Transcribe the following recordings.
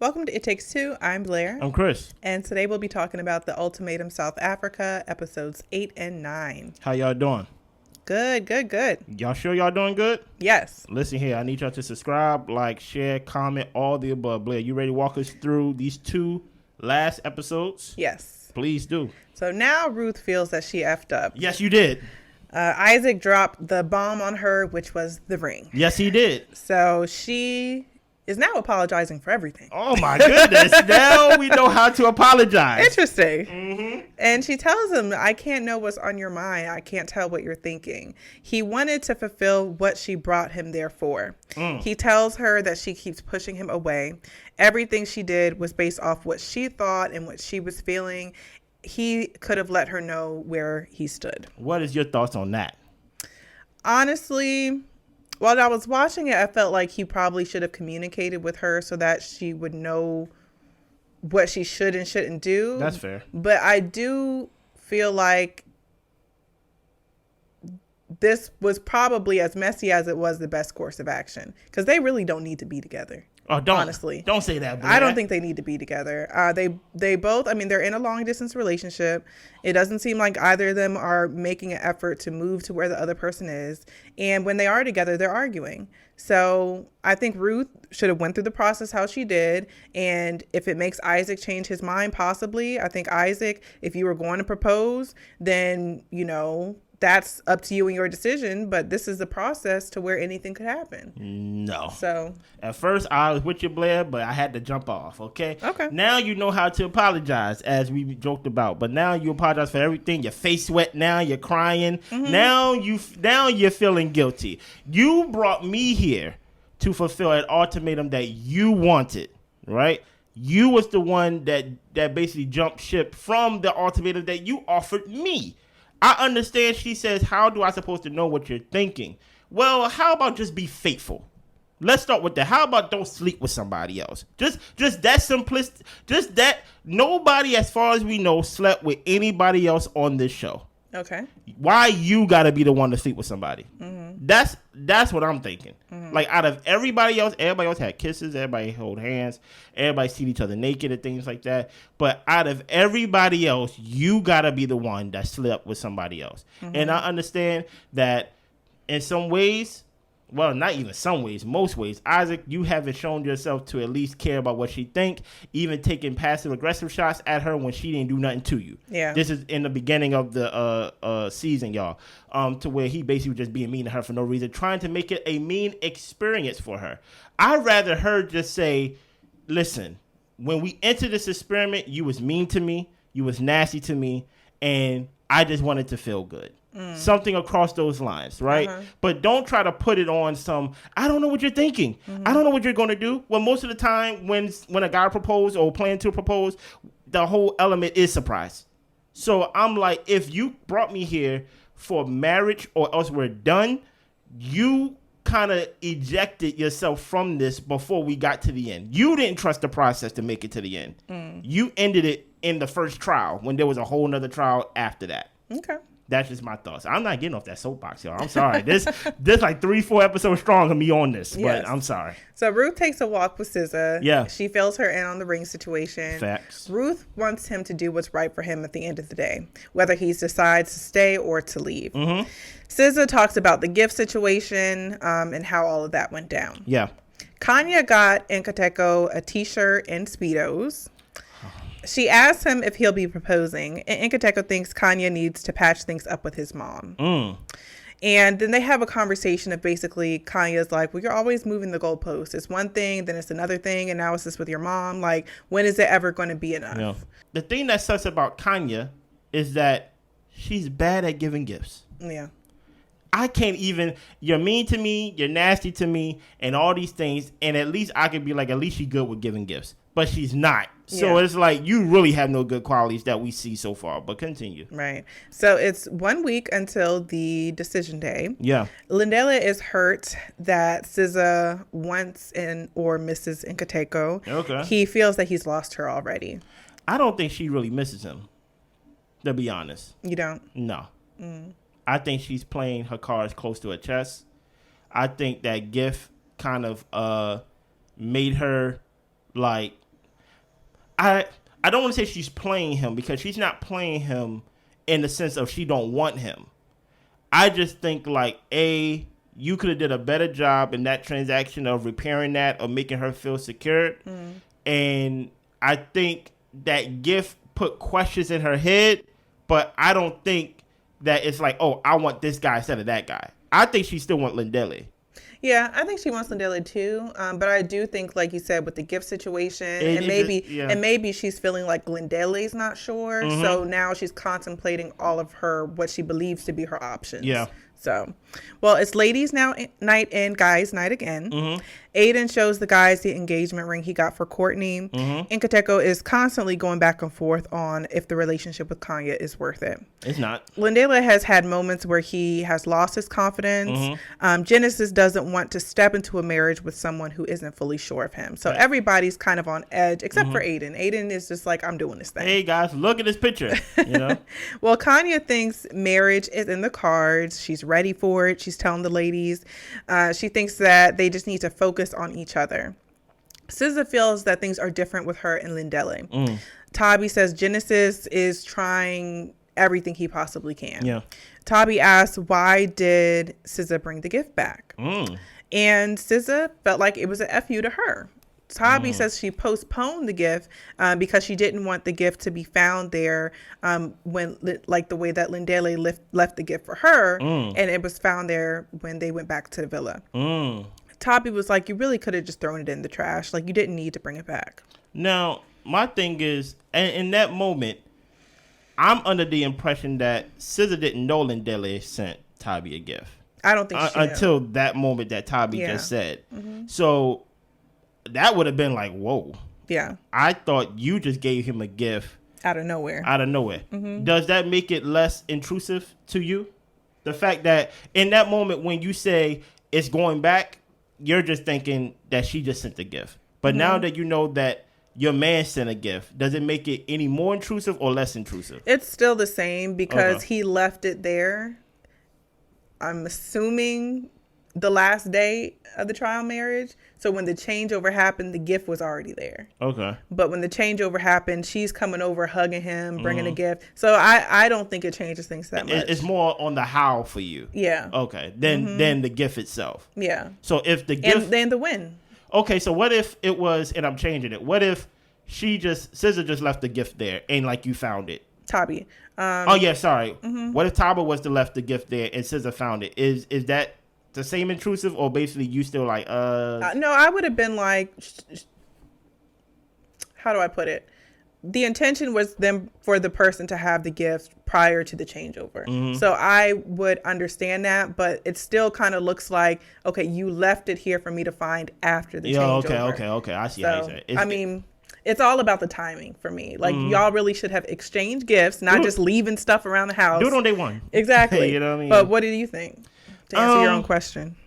Welcome to It Takes Two. I'm Blair. I'm Chris. And today we'll be talking about the Ultimatum South Africa, episodes 8 and 9. How y'all doing? Good. Y'all sure y'all doing good? Yes. Listen here, I need y'all to subscribe, like, share, comment, all the above. Blair, you ready to walk us through these two last episodes? Yes. Please do. So now Ruth feels that she effed up. Yes, you did. Isaac dropped the bomb on her, which was the ring. Yes, he did. So she is now apologizing for everything. Oh, my goodness. Now we know how to apologize. Interesting. Mm-hmm. And she tells him, I can't know what's on your mind. I can't tell what you're thinking. He wanted to fulfill what she brought him there for. He tells her that she keeps pushing him away. Everything she did was based off what she thought and what she was feeling. He could have let her know where he stood. What is your thoughts on that? Honestly, while I was watching it, I felt like he probably should have communicated with her so that she would know what she should and shouldn't do. That's fair. But I do feel like this was probably, as messy as it was, the best course of action. Because they really don't need to be together. Oh, don't say that. Blair. I don't think they need to be together. They both, I mean, they're in a long distance relationship. It doesn't seem like either of them are making an effort to move to where the other person is. And when they are together, they're arguing. So I think Ruth should have went through the process how she did. And if it makes Isaac change his mind, possibly, I think Isaac, if you were going to propose, then, you know, that's up to you and your decision, but this is the process to where anything could happen. No. So at first I was with you, Blair, but I had to jump off. Okay. Now you know how to apologize, as we joked about. But now you apologize for everything. Your face wet. Now you're crying. Mm-hmm. Now you're feeling guilty. You brought me here to fulfill an ultimatum that you wanted, right? You was the one that basically jumped ship from the ultimatum that you offered me. I understand. She says, how do I supposed to know what you're thinking? Well, how about just be faithful? Let's start with that. How about don't sleep with somebody else? Just that simplistic. Just that nobody, as far as we know, slept with anybody else on this show. Okay. Why you got to be the one to sleep with somebody? Mm-hmm. That's what I'm thinking. Mm-hmm. Like, out of everybody else had kisses, everybody hold hands, everybody seen each other naked and things like that. But out of everybody else, you got to be the one that slept with somebody else. Mm-hmm. And I understand that in some ways, well, not even some ways, most ways, Isaac, you haven't shown yourself to at least care about what she think, even taking passive-aggressive shots at her when she didn't do nothing to you. Yeah. This is in the beginning of the season, y'all, to where he basically was just being mean to her for no reason, trying to make it a mean experience for her. I'd rather her just say, listen, when we entered this experiment, you was mean to me, you was nasty to me, and I just wanted to feel good. Something across those lines, right? Uh-huh. But don't try to put it on some, I don't know what you're thinking. Mm-hmm. I don't know what you're going to do. Well, most of the time when a guy proposes or plan to propose, the whole element is surprise. So I'm like, if you brought me here for marriage or else we're done, you kind of ejected yourself from this before we got to the end. You didn't trust the process to make it to the end. You ended it in the first trial when there was a whole nother trial after that. Okay. That's just my thoughts. I'm not getting off that soapbox, y'all. I'm sorry. This like 3-4 episodes strong of me on this, but I'm sorry. So Ruth takes a walk with SZA. Yeah. She fills her in on the ring situation. Facts. Ruth wants him to do what's right for him at the end of the day, whether he decides to stay or to leave. Mm-hmm. SZA talks about the gift situation and how all of that went down. Yeah. Kanye got Nkateko a t-shirt and Speedos. She asks him if he'll be proposing, and Nkateko thinks Kanye needs to patch things up with his mom. And then they have a conversation of basically Kanye's like, well, you're always moving the goalposts. It's one thing, then it's another thing, and now it's this with your mom. Like, when is it ever going to be enough? Yeah. The thing that sucks about Kanye is that she's bad at giving gifts. Yeah. I can't even, you're mean to me, you're nasty to me, and all these things, and at least I could be like, at least she's good with giving gifts. But she's not. So It's like, you really have no good qualities that we see so far. But continue. Right. So it's 1 week until the decision day. Yeah. Lindela is hurt that SZA wants or misses Nkateko. Okay. He feels that he's lost her already. I don't think she really misses him, to be honest. You don't? No. I think she's playing her cards close to her chest. I think that gift kind of made her like I don't want to say she's playing him, because she's not playing him in the sense of she don't want him. I just think like, you could have did a better job in that transaction of repairing that or making her feel secured. And I think that gift put questions in her head, but I don't think that it's like, oh, I want this guy instead of that guy. I think she still want Lindele. Yeah, I think she wants Lindele too. But I do think, like you said, with the gift situation, and maybe she's feeling like Lindele's not sure. So now she's contemplating all of what she believes to be her options. Yeah. So, well, it's ladies' night and guys' night again. Aiden shows the guys the engagement ring he got for Courtney. Nkateko is constantly going back and forth on if the relationship with Kanye is worth it. It's not. Lindele has had moments where he has lost his confidence. Genesis doesn't want to step into a marriage with someone who isn't fully sure of him. So everybody's kind of on edge, except for Aiden. Aiden is just like, I'm doing this thing. Hey, guys, look at this picture. You know? Well, Kanye thinks marriage is in the cards. She's ready for it. She's telling the ladies. She thinks that they just need to focus on each other. SZA feels that things are different with her and Lindele. Tabi says Genesis is trying everything he possibly can. Yeah. Tabi asks, why did SZA bring the gift back? And SZA felt like it was an FU to her. Tabi says she postponed the gift because she didn't want the gift to be found there when, like the way that Lindele left the gift for her, and it was found there when they went back to the villa. Tabi was like, you really could have just thrown it in the trash. Like, you didn't need to bring it back. Now, my thing is, in that moment, I'm under the impression that SZA didn't know Lindele sent Tabi a gift. I don't think she until that moment that Tabi just said. So that would have been like, whoa. Yeah. I thought you just gave him a gift. Out of nowhere. Does that make it less intrusive to you? The fact that in that moment when you say it's going back, you're just thinking that she just sent the gift. But now that you know that your man sent a gift, does it make it any more intrusive or less intrusive? It's still the same because he left it there. I'm assuming the last day of the trial marriage. So when the changeover happened, the gift was already there. Okay. But when the changeover happened, she's coming over, hugging him, bringing a gift. So I don't think it changes things that much. It's more on the how for you. Yeah. Okay. Then the gift itself. Yeah. So if the gift... And then the win. Okay, so what if it was, and I'm changing it, what if SZA just left the gift there and like you found it? Tabi. What if Tabi was to left the gift there and SZA found it? Is that the same intrusive, or basically you still like no, I would have been like, how do I put it? The intention was for the person to have the gift prior to the changeover. So I would understand that, but it still kind of looks like, okay, you left it here for me to find after the changeover. Okay. I see how you say it. I mean, it's all about the timing for me. Like, y'all really should have exchanged gifts, not just leaving stuff around the house. Do it on day one. Exactly. You know what I mean? But what do you think? To answer your own question.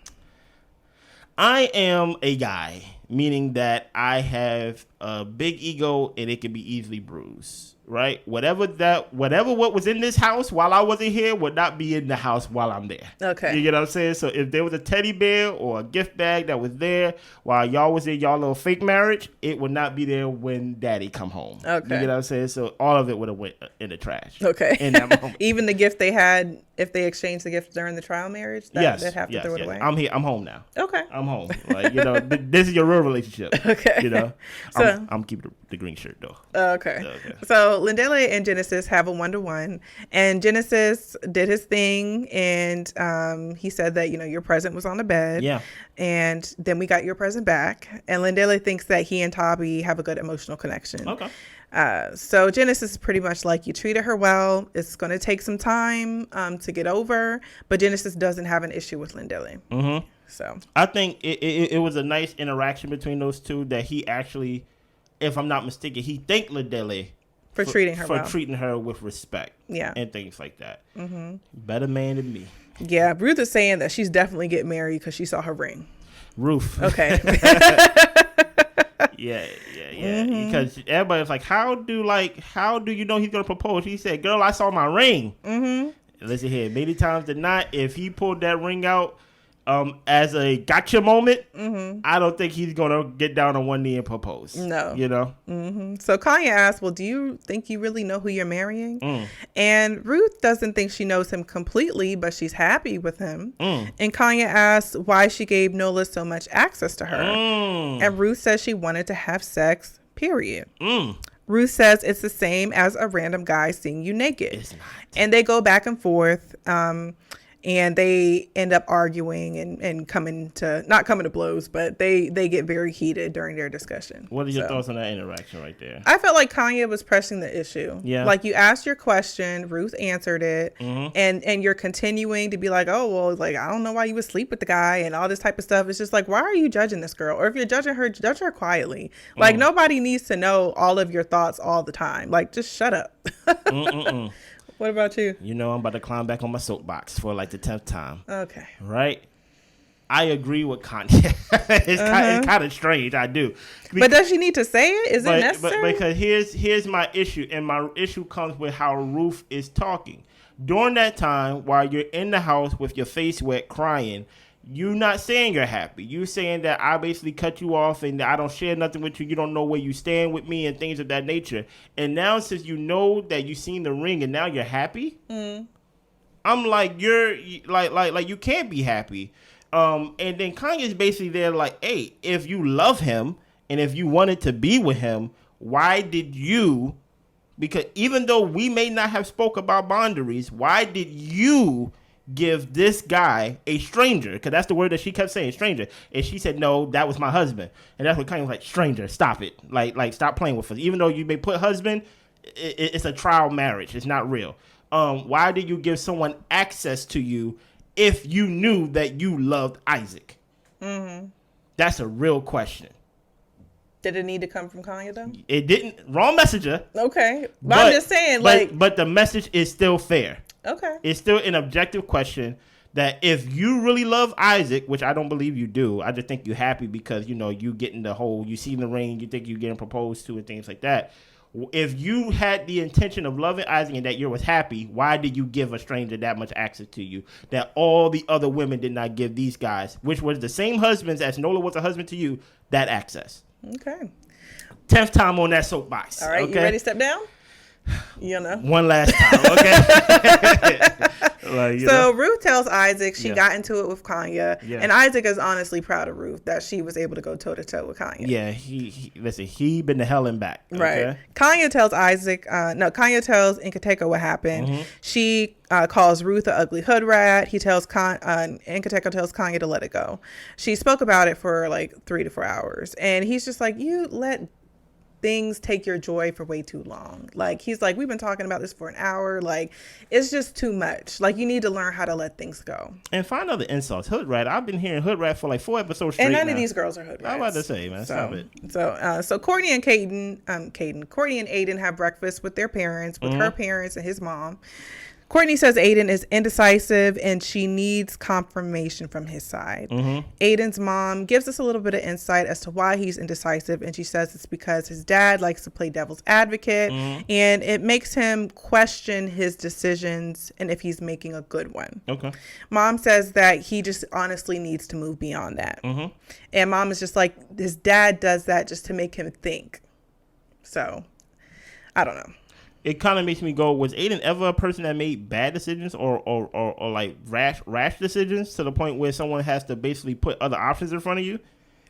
I am a guy, meaning that I have a big ego and it can be easily bruised, right? Whatever what was in this house while I wasn't here would not be in the house while I'm there. Okay. You get what I'm saying? So if there was a teddy bear or a gift bag that was there while y'all was in y'all little fake marriage, it would not be there when daddy come home. Okay. You get what I'm saying? So all of it would have went in the trash. Okay. In that moment. Even the gift they had, if they exchanged the gift during the trial marriage, they'd have to throw it away. I'm here. I'm home now. Okay. I'm home. Like, this is your real relationship. Okay. So I'm keeping the green shirt though. Okay. So Lindele and Genesis have a 1-to-1, and Genesis did his thing, and he said that your present was on the bed. Yeah. And then we got your present back, and Lindele thinks that he and Tabi have a good emotional connection. Okay. So Genesis is pretty much like, you treated her well. It's going to take some time to get over, but Genesis doesn't have an issue with Lindele. So I think it was a nice interaction between those two, that he actually, if I'm not mistaken, he thanked Lindele for treating her well. treating her with respect. Yeah. And things like that. Better man than me. Yeah. Ruth is saying that she's definitely getting married because she saw her ring. Ruth. Okay. Yeah. Because everybody's like, how do you know he's gonna propose? He said, "Girl, I saw my ring." Listen here, many times than not, if he pulled that ring out as a gotcha moment, I don't think he's gonna get down on one knee and propose. No. You know. So Kanye asks, well, do you think you really know who you're marrying? And Ruth doesn't think she knows him completely, but she's happy with him. And Kanye asks why she gave Nola so much access to her. And Ruth says she wanted to have sex, period. Ruth says it's the same as a random guy seeing you naked. It's not. And they go back and forth. And they end up arguing and not coming to blows, but they get very heated during their discussion. What are your thoughts on that interaction right there? I felt like Kanye was pressing the issue. Yeah. Like, you asked your question, Ruth answered it, and you're continuing to be like, oh, well, like, I don't know why you would sleep with the guy and all this type of stuff. It's just like, why are you judging this girl? Or if you're judging her, judge her quietly. Like, nobody needs to know all of your thoughts all the time. Like, just shut up. What about you? You know, I'm about to climb back on my soapbox for like the 10th time. Okay. Right? I agree with Kanye. It's kind of strange. I do. But does she need to say it? Is it necessary? But because here's my issue. And my issue comes with how Ruth is talking. During that time, while you're in the house with your face wet crying, you're not saying you're happy. You're saying that I basically cut you off and I don't share nothing with you. You don't know where you stand with me and things of that nature. And now since you know that you've seen the ring and now you're happy, I'm like, you're like you can't be happy. And then Kanye's basically there like, hey, if you love him and if you wanted to be with him, why did you? Because even though we may not have spoke about boundaries, why did you give this guy, a stranger, because that's the word that she kept saying, stranger, and she said, no, that was my husband. And that's what Kanye was like, stranger, stop it, like stop playing with us. Even though you may put husband, it's a trial marriage, it's not real. Why did you give someone access to you if you knew that you loved Isaac? That's a real question. Did it need to come from Kanye though? It didn't. Wrong messenger. Okay, but I'm just saying, but the message is still fair. Okay. It's still an objective question that if you really love Isaac, which I don't believe you do, I just think you're happy because, you know, you get in the whole, you see the ring, you think you're getting proposed to and things like that. If you had the intention of loving Isaac and that you was happy, why did you give a stranger that much access to you that all the other women did not give these guys, which was the same husbands as Nola was a husband to you, that access? Okay. 10th time on that soapbox. All right, okay? You ready to step down? You know. One last time, okay? So Ruth tells Isaac she got into it with Kanye, and Isaac is honestly proud of Ruth that she was able to go toe to toe with Kanye. Yeah, he been to hell and back. Okay? Right. Kanye tells Kanye tells Nkateko what happened. She calls Ruth an ugly hood rat. Nkateko tells Kanye to let it go. She spoke about it for like 3 to 4 hours, and he's just like, you let things take your joy for way too long. Like, he's like, we've been talking about this for an hour. Like, it's just too much. Like, you need to learn how to let things go. And find other insults. Hood rat. I've been hearing hood rat for like 4 episodes straight. And none of these girls are hood rats. I'm about to say, man, stop it. So Courtney and Courtney and Aiden have breakfast with their parents, with her parents and his mom. Courtney says Aiden is indecisive and she needs confirmation from his side. Aiden's mom gives us a little bit of insight as to why he's indecisive, and she says it's because his dad likes to play devil's advocate, and it makes him question his decisions and if he's making a good one. Okay. Mom says that he just honestly needs to move beyond that. And mom is just like, his dad does that just to make him think. So, I don't know. It kind of makes me go, was Aiden ever a person that made bad decisions or like rash decisions to the point where someone has to basically put other options in front of you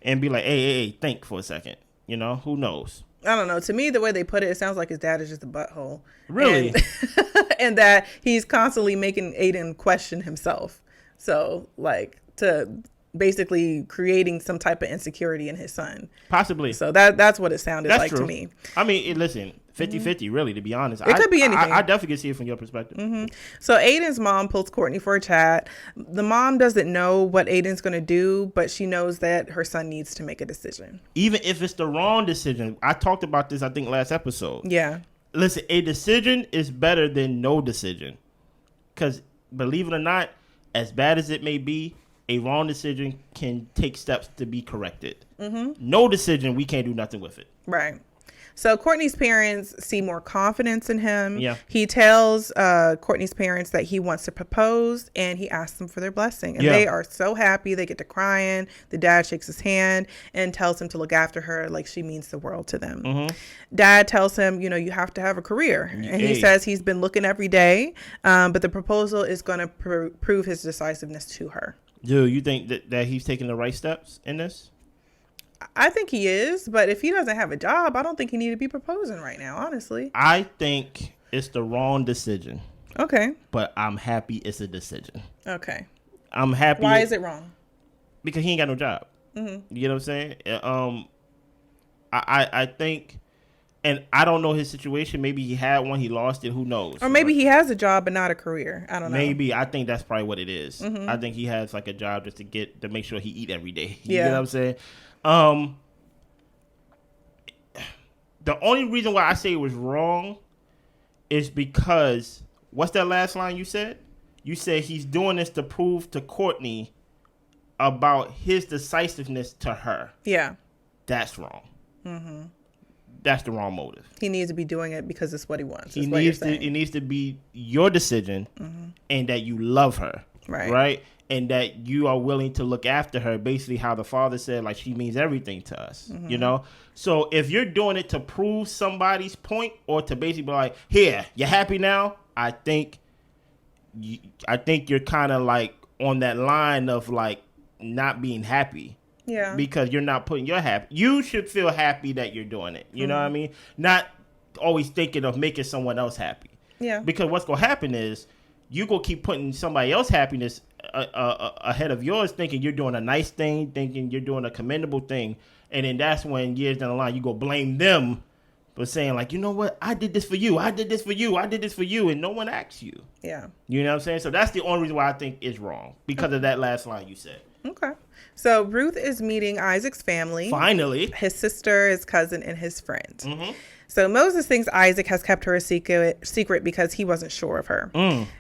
and be like, hey, think for a second. You know, who knows? I don't know. To me, the way they put it, it sounds like his dad is just a butthole. Really? And that he's constantly making Aiden question himself. So, like, to basically creating some type of insecurity in his son. Possibly. So that's what it sounded like to me. I mean, listen, 50-50, really, to be honest. It could be anything. I definitely can see it from your perspective. So Aiden's mom pulls Courtney for a chat. The mom doesn't know what Aiden's going to do, but she knows that her son needs to make a decision. Even if it's the wrong decision. I talked about this, I think, last episode. Yeah. Listen, a decision is better than no decision. Because, believe it or not, as bad as it may be, a wrong decision can take steps to be corrected. No decision, we can't do nothing with it. Right. So Courtney's parents see more confidence in him. Yeah. He tells Courtney's parents that he wants to propose, and he asks them for their blessing. And Yeah. they are so happy. They get to crying. The dad shakes his hand and tells him to look after her like she means the world to them. Mm-hmm. Dad tells him, you know, you have to have a career. And he Hey. says he's been looking every day, but the proposal is going to prove his decisiveness to her. Dude, you think that he's taking the right steps in this? I think he is, but if he doesn't have a job, I don't think he need to be proposing right now, honestly. I think it's the wrong decision, Okay. but I'm happy it's a decision. Okay. I'm happy. Why is it wrong? Because he ain't got no job. Mm-hmm. You know what I'm saying? I think, and I don't know his situation. Maybe he had one, he lost it. Who knows? Or maybe he has a job but not a career. I don't know. Maybe. I think that's probably what it is. Mm-hmm. I think he has like a job just to make sure he eat every day. You Yeah. know what I'm saying? The only reason why I say it was wrong is because, what's that last line you said? You said he's doing this to prove to Courtney about his decisiveness to her. Yeah. That's wrong. Mm-hmm. That's the wrong motive. He needs to be doing it because it's what he wants. It needs to be your decision, and that you love her. Right? And that you are willing to look after her, basically how the father said, like, she means everything to us, you know? So if you're doing it to prove somebody's point or to basically be like, here, you happy now? I think you're kind of like on that line of like not being happy. Yeah. Because you're not putting your happy. You should feel happy that you're doing it. You know what I mean? Not always thinking of making someone else happy. Yeah. Because what's going to happen is you going to keep putting somebody else's happiness ahead of yours, thinking you're doing a nice thing, thinking you're doing a commendable thing. And then that's when years down the line, you go blame them for saying like, you know what? I did this for you. I did this for you. I did this for you. And no one asked you. Yeah. You know what I'm saying? So that's the only reason why I think it's wrong. Because of that last line you said. Okay. So Ruth is meeting Isaac's family. Finally. His sister, his cousin, and his friend. Mm-hmm. So Moses thinks Isaac has kept her a secret because he wasn't sure of her.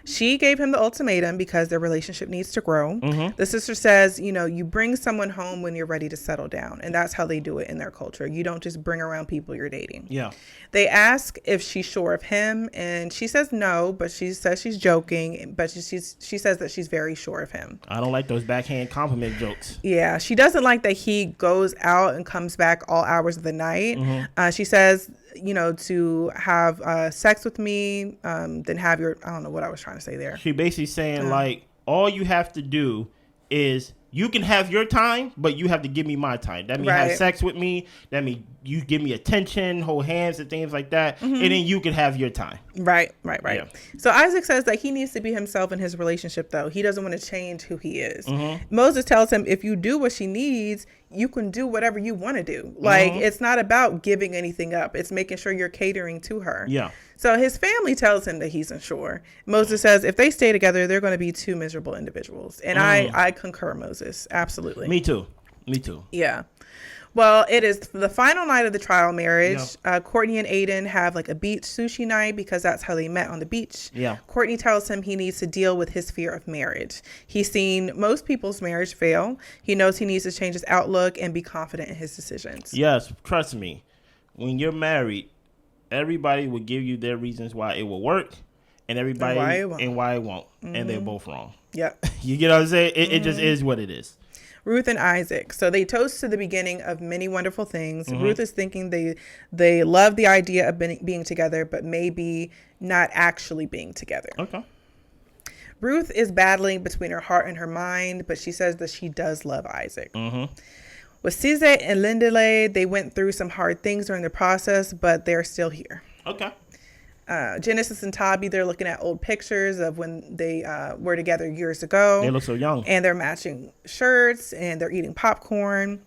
She gave him the ultimatum because their relationship needs to grow. The sister says, you know, you bring someone home when you're ready to settle down. And that's how they do it in their culture. You don't just bring around people you're dating. Yeah. They ask if she's sure of him, and she says no, but she says she's joking, but she says that she's very sure of him. I don't like those backhand compliment jokes. Yeah, she doesn't like that he goes out and comes back all hours of the night. She says, you know, to have sex with me, then have your, I don't know what I was trying to say there. She basically saying like, all you have to do is you can have your time, but you have to give me my time. That means have sex with me. That means you give me attention, hold hands and things like that. And then you can have your time. Right. Yeah. So Isaac says that he needs to be himself in his relationship, though. He doesn't want to change who he is. Moses tells him, if you do what she needs, you can do whatever you want to do. Like, it's not about giving anything up. It's making sure you're catering to her. Yeah. So his family tells him that he's unsure. Moses says if they stay together, they're going to be two miserable individuals. And I concur, Moses. Absolutely. Me too. Yeah. Well, it is the final night of the trial marriage. Yeah. Courtney and Aiden have like a beach sushi night because that's how they met on the beach. Yeah. Courtney tells him he needs to deal with his fear of marriage. He's seen most people's marriage fail. He knows he needs to change his outlook and be confident in his decisions. Yes, trust me. When you're married, everybody will give you their reasons why it will work, and everybody and why it won't. And they're both wrong. Yep. You get what I'm saying? It just is what it is. Ruth and Isaac. So they toast to the beginning of many wonderful things. Ruth is thinking they love the idea of being together, but maybe not actually being together. Okay. Ruth is battling between her heart and her mind, but she says that she does love Isaac. With Cesar and Lindele, they went through some hard things during the process, but they're still here. Okay. Genesis and Tabi, they're looking at old pictures of when they were together years ago. They look so young. And they're matching shirts and they're eating popcorn.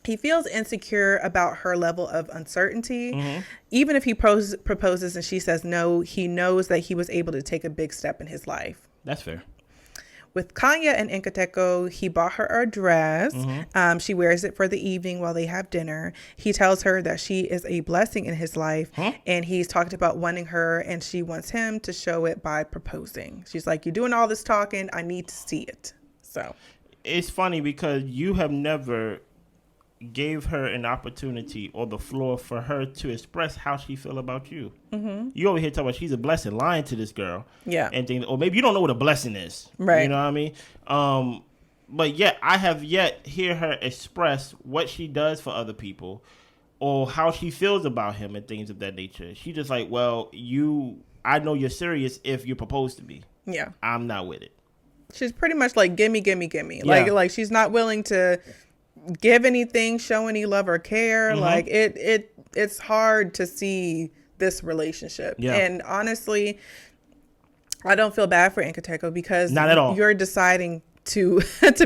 He feels insecure about her level of uncertainty. Even if he proposes and she says no, he knows that he was able to take a big step in his life. That's fair. With Kanye and Nkateko, he bought her a dress. She wears it for the evening while they have dinner. He tells her that she is a blessing in his life, and he's talked about wanting her, and she wants him to show it by proposing. She's like, you're doing all this talking. I need to see it. So it's funny because you have never gave her an opportunity or the floor for her to express how she feel about you. Mm-hmm. You over here talking about she's a blessing, lying to this girl. Yeah. And things, or maybe you don't know what a blessing is. Right. You know what I mean? But yet I have yet hear her express what she does for other people or how she feels about him and things of that nature. She just like, well, I know you're serious if you're proposed to me. Yeah. I'm not with it. She's pretty much like, gimme. Yeah. Like she's not willing to give anything, show any love or care. Mm-hmm. Like it's hard to see this relationship. Yeah. And honestly, I don't feel bad for Nkateko because not at all. You're deciding to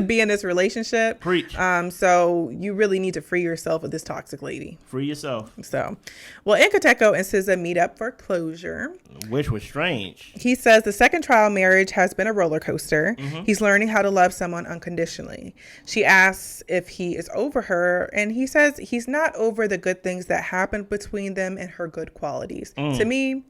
be in this relationship. Preach. So you really need to free yourself of this toxic lady. Free yourself. So, well, Nkateko and SZA meet up for closure. Which was strange. He says the second trial marriage has been a roller coaster. Mm-hmm. He's learning how to love someone unconditionally. She asks if he is over her, and he says he's not over the good things that happened between them and her good qualities. To me,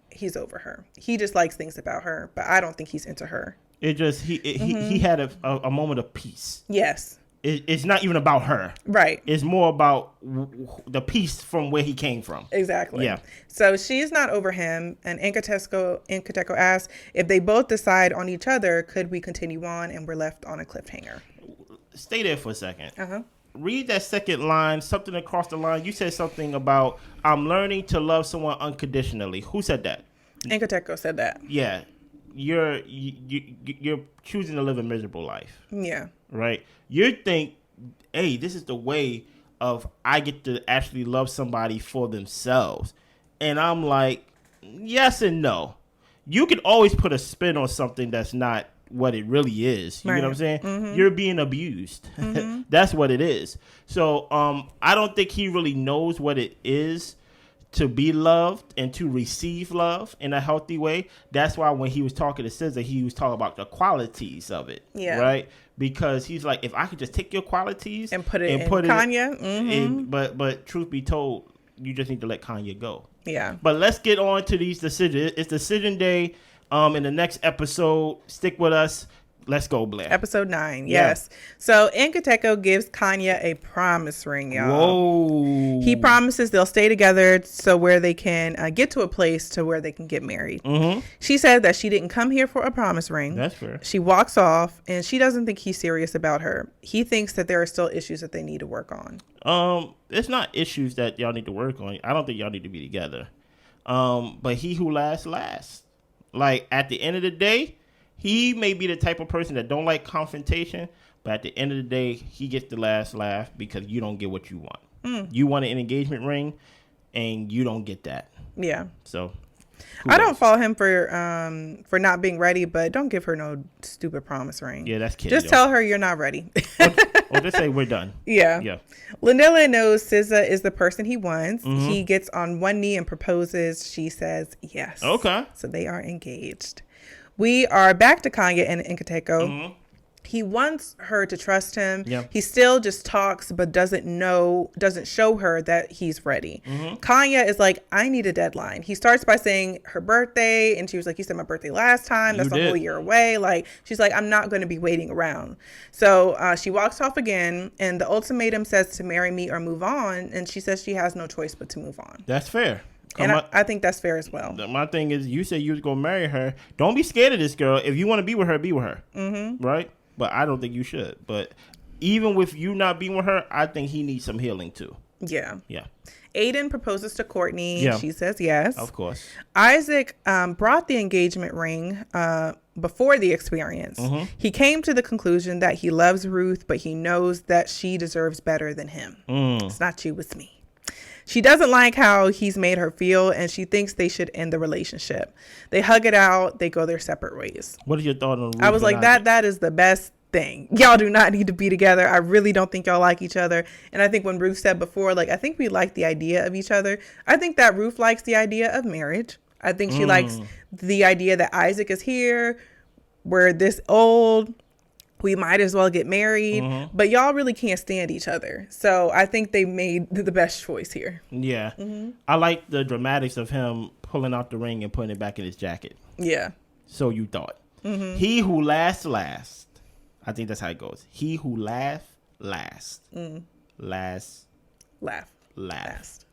he's over her. He just likes things about her, but I don't think he's into her. It just he had a moment of peace. Yes. It's not even about her. Right. It's more about the peace from where he came from. Exactly. Yeah. So she's not over him, and Nkateko asks if they both decide on each other, could we continue on, and we're left on a cliffhanger. Stay there for a second. Uh-huh. Read that second line, something across the line. You said something about, I'm learning to love someone unconditionally. Who said that? Nkateko said that. Yeah. You're choosing to live a miserable life. Yeah. Right? You think, hey, this is the way of I get to actually love somebody for themselves. And I'm like, yes and no. You can always put a spin on something that's not what it really is. You know what I'm saying? Mm-hmm. You're being abused. Mm-hmm. That's what it is. So I don't think he really knows what it is to be loved and to receive love in a healthy way. That's why when he was talking to SZA, he was talking about the qualities of it. Yeah. Right? Because he's like, if I could just take your qualities and put it in Kanye. But truth be told, you just need to let Kanye go. Yeah. But let's get on to these decisions. It's decision day. In the next episode, stick with us. Let's go, Blair. Episode 9, yes. Yeah. So Nkateko gives Kanye a promise ring, y'all. Whoa. He promises they'll stay together so where they can get to a place to where they can get married. Mm-hmm. She said that she didn't come here for a promise ring. That's fair. She walks off, and she doesn't think he's serious about her. He thinks that there are still issues that they need to work on. It's not issues that y'all need to work on. I don't think y'all need to be together. But he who lasts. Like, at the end of the day, he may be the type of person that don't like confrontation, but at the end of the day, he gets the last laugh because you don't get what you want. You want an engagement ring, and you don't get that. Yeah. So, I don't fault him for not being ready, but don't give her no stupid promise ring. Yeah, that's kidding. Just tell her you're not ready. or just say we're done. Yeah. Lindela knows SZA is the person he wants. Mm-hmm. He gets on one knee and proposes. She says yes. Okay. So they are engaged. We are back to Kanye and Nkateko. Mm-hmm. He wants her to trust him. Yeah. He still just talks, but doesn't show her that he's ready. Mm-hmm. Kanye is like, I need a deadline. He starts by saying her birthday, and she was like, you said my birthday last time. That's a whole year away. Like, she's like, I'm not going to be waiting around. So she walks off again, and the ultimatum says to marry me or move on, and she says she has no choice but to move on. That's fair. And I think that's fair as well. My thing is, you said you was going to marry her. Don't be scared of this girl. If you want to be with her, be with her. Mm-hmm. Right? But I don't think you should. But even with you not being with her, I think he needs some healing too. Yeah. Yeah. Aiden proposes to Courtney. Yeah. She says yes. Of course. Isaac brought the engagement ring before the experience. Mm-hmm. He came to the conclusion that he loves Ruth, but he knows that she deserves better than him. It's not you, it's me. She doesn't like how he's made her feel, and she thinks they should end the relationship. They hug it out. They go their separate ways. What is your thought on Ruth? I was like, that is the best thing. Y'all do not need to be together. I really don't think y'all like each other. And I think when Ruth said before, like, I think we like the idea of each other. I think that Ruth likes the idea of marriage. I think she likes the idea that Isaac is here. We're this old. We might as well get married, but y'all really can't stand each other. So I think they made the best choice here. Yeah. I like the dramatics of him pulling out the ring and putting it back in his jacket. Yeah. So you thought. He who laughs last. I think that's how it goes. He who laughs last. last. Laugh. Last.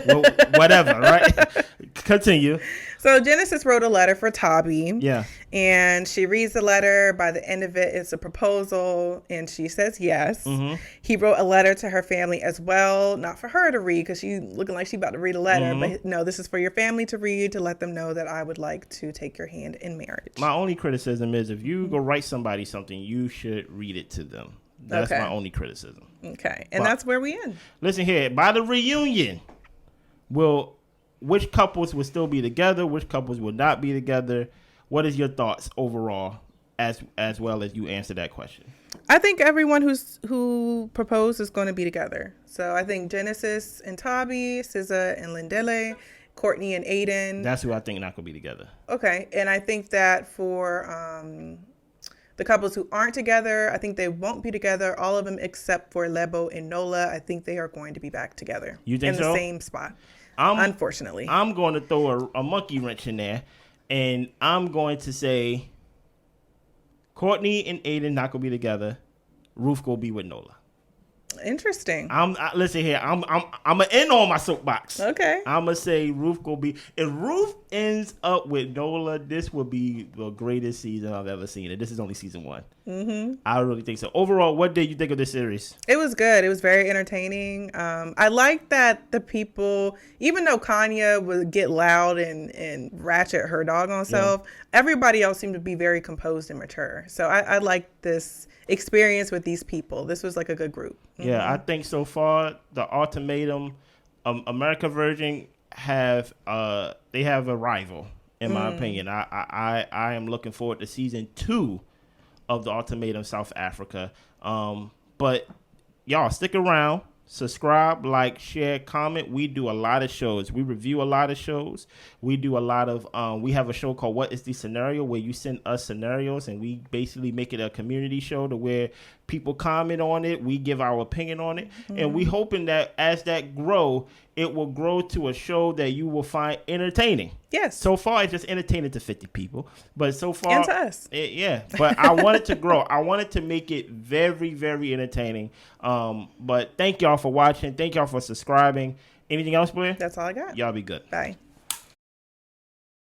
Well, whatever, right? Continue. So Genesis wrote a letter for Tabi. Yeah. And she reads the letter. By the end of it, it's a proposal. And she says yes. Mm-hmm. He wrote a letter to her family as well. Not for her to read because she's looking like she's about to read a letter. Mm-hmm. But no, this is for your family to read to let them know that I would like to take your hand in marriage. My only criticism is if you go write somebody something, you should read it to them. That's Okay. my only criticism. Okay. And that's where we end. Listen here. By the reunion, which couples will still be together? Which couples will not be together? What is your thoughts overall, as well as you answer that question? I think everyone who proposed is going to be together. So I think Genesis and Tabi, SZA and Lindele, Courtney and Aiden. That's who I think not going to be together. Okay. And I think that for the couples who aren't together, I think they won't be together. All of them except for Lebo and Nola. I think they are going to be back together. You think in so? the same spot. Unfortunately. I'm going to throw a monkey wrench in there, and I'm going to say Courtney and Aiden not going to be together. Ruth going to be with Nola. Interesting. Listen here. I'm gonna end on my soapbox. Okay. I'm gonna say Ruth gonna be. If Ruth ends up with Nola, this will be the greatest season I've ever seen. And this is only season 1. Mm-hmm. I really think so. Overall, what did you think of this series? It was good. It was very entertaining. I like that the people, even though Kanye would get loud and ratchet her doggone self, everybody else seemed to be very composed and mature. So I like this experience with these people. This was like a good group. Mm-hmm. Yeah, I think so far the Ultimatum, America Virgin they have a rival in my opinion. I am looking forward to season 2 of the Ultimatum South Africa. But y'all stick around, subscribe, like, share, comment. We do a lot of shows. We review a lot of shows. We do a lot of we have a show called What is the Scenario, where you send us scenarios and we basically make it a community show to where people comment on it, we give our opinion on it, and we hoping that as that grow, it will grow to a show that you will find entertaining. Yes. So far, it's just entertaining to 50 people, but so far, and to us. But I wanted to grow. I wanted to make it very, very entertaining. But thank y'all for watching. Thank y'all for subscribing. Anything else, Blair? That's all I got. Y'all be good. Bye.